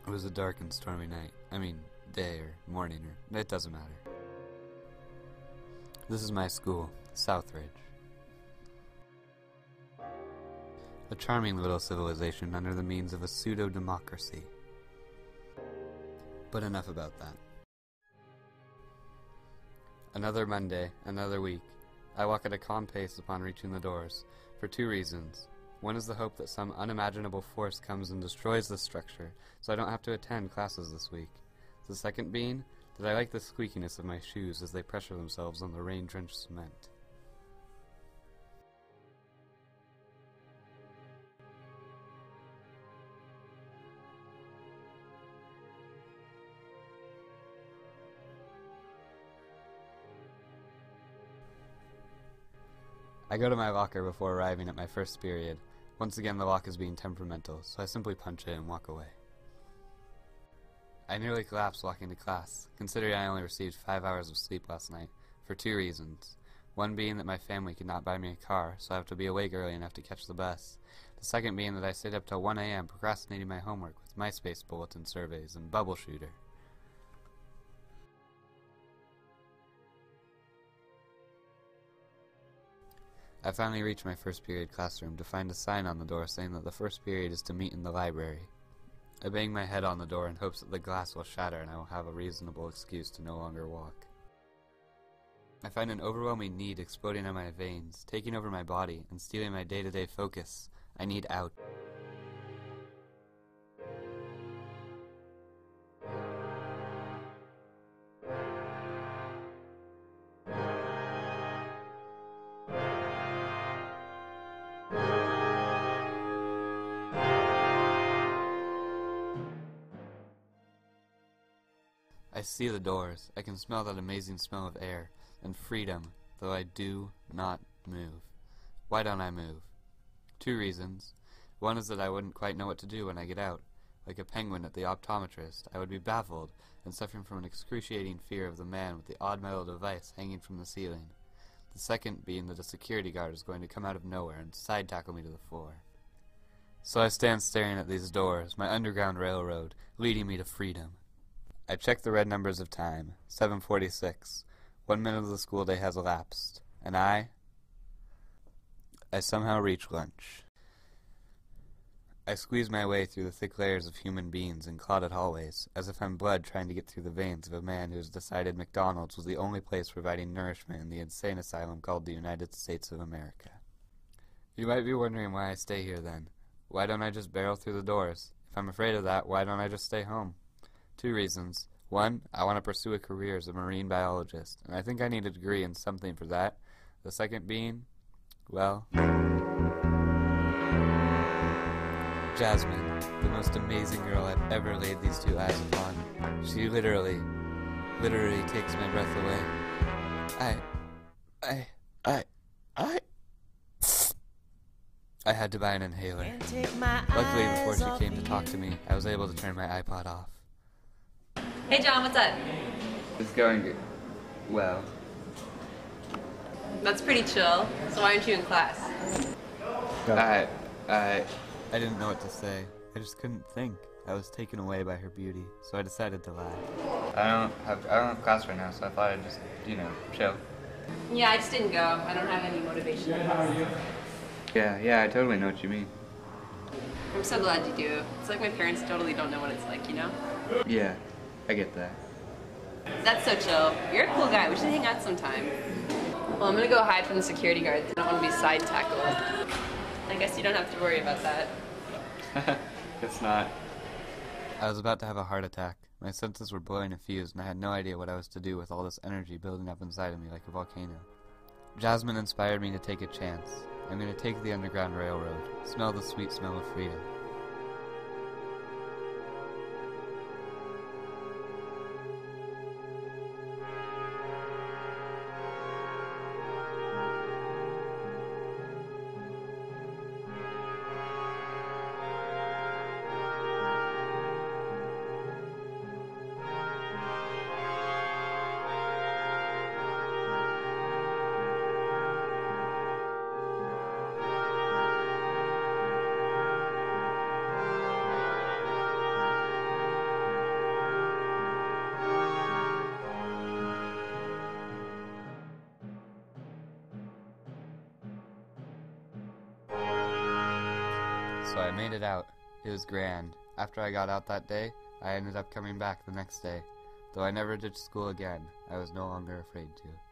It was a dark and stormy night. I mean, day or morning, or it doesn't matter. This is my school, Southridge. A charming little civilization under the means of a pseudo-democracy. But enough about that. Another Monday, another week. I walk at a calm pace upon reaching the doors, for two reasons. One is the hope that some unimaginable force comes and destroys the structure, so I don't have to attend classes this week. The second being that I like the squeakiness of my shoes as they pressure themselves on the rain-drenched cement. I go to my locker before arriving at my first period. Once again, the lock is being temperamental, so I simply punch it and walk away. I nearly collapsed walking to class, considering I only received 5 hours of sleep last night, for two reasons. One being that my family could not buy me a car, so I have to be awake early enough to catch the bus. The second being that I stayed up till 1 a.m. procrastinating my homework with MySpace bulletin surveys and Bubble Shooter. I finally reach my first period classroom to find a sign on the door saying that the first period is to meet in the library. I bang my head on the door in hopes that the glass will shatter and I will have a reasonable excuse to no longer walk. I find an overwhelming need exploding in my veins, taking over my body, and stealing my day-to-day focus. I need out. I see the doors. I can smell that amazing smell of air and freedom, though I do not move. Why don't I move? Two reasons. One is that I wouldn't quite know what to do when I get out. Like a penguin at the optometrist, I would be baffled and suffering from an excruciating fear of the man with the odd metal device hanging from the ceiling. The second being that a security guard is going to come out of nowhere and side tackle me to the floor. So I stand staring at these doors, my underground railroad, leading me to freedom. I check the red numbers of time, 7:46. 1 minute of the school day has elapsed, and I somehow reach lunch. I squeeze my way through the thick layers of human beings in clotted hallways, as if I'm blood trying to get through the veins of a man who has decided McDonald's was the only place providing nourishment in the insane asylum called the United States of America. You might be wondering why I stay here then. Why don't I just barrel through the doors? If I'm afraid of that, why don't I just stay home? Two reasons. One, I want to pursue a career as a marine biologist, and I think I need a degree in something for that. The second being, well, Jasmine, the most amazing girl I've ever laid these two eyes upon. She literally takes my breath away. I had to buy an inhaler. Luckily, before she came to talk to me, I was able to turn my iPod off. Hey John, what's up? It's going good. Well. That's pretty chill. So why aren't you in class? I didn't know what to say. I just couldn't think. I was taken away by her beauty, so I decided to laugh. I don't have class right now, so I thought I'd just, chill. Yeah, I just didn't go. I don't have any motivation. Yeah, I totally know what you mean. I'm so glad you do. It's like my parents totally don't know what it's like, you know? Yeah, I get that. That's so chill. You're a cool guy. We should hang out sometime. Well, I'm gonna go hide from the security guards. I don't want to be side tackled. I guess you don't have to worry about that. It's not. I was about to have a heart attack. My senses were blowing a fuse, and I had no idea what I was to do with all this energy building up inside of me like a volcano. Jasmine inspired me to take a chance. I'm going to take the Underground Railroad, smell the sweet smell of freedom. So I made it out. It was grand. After I got out that day, I ended up coming back the next day. Though I never ditched school again, I was no longer afraid to.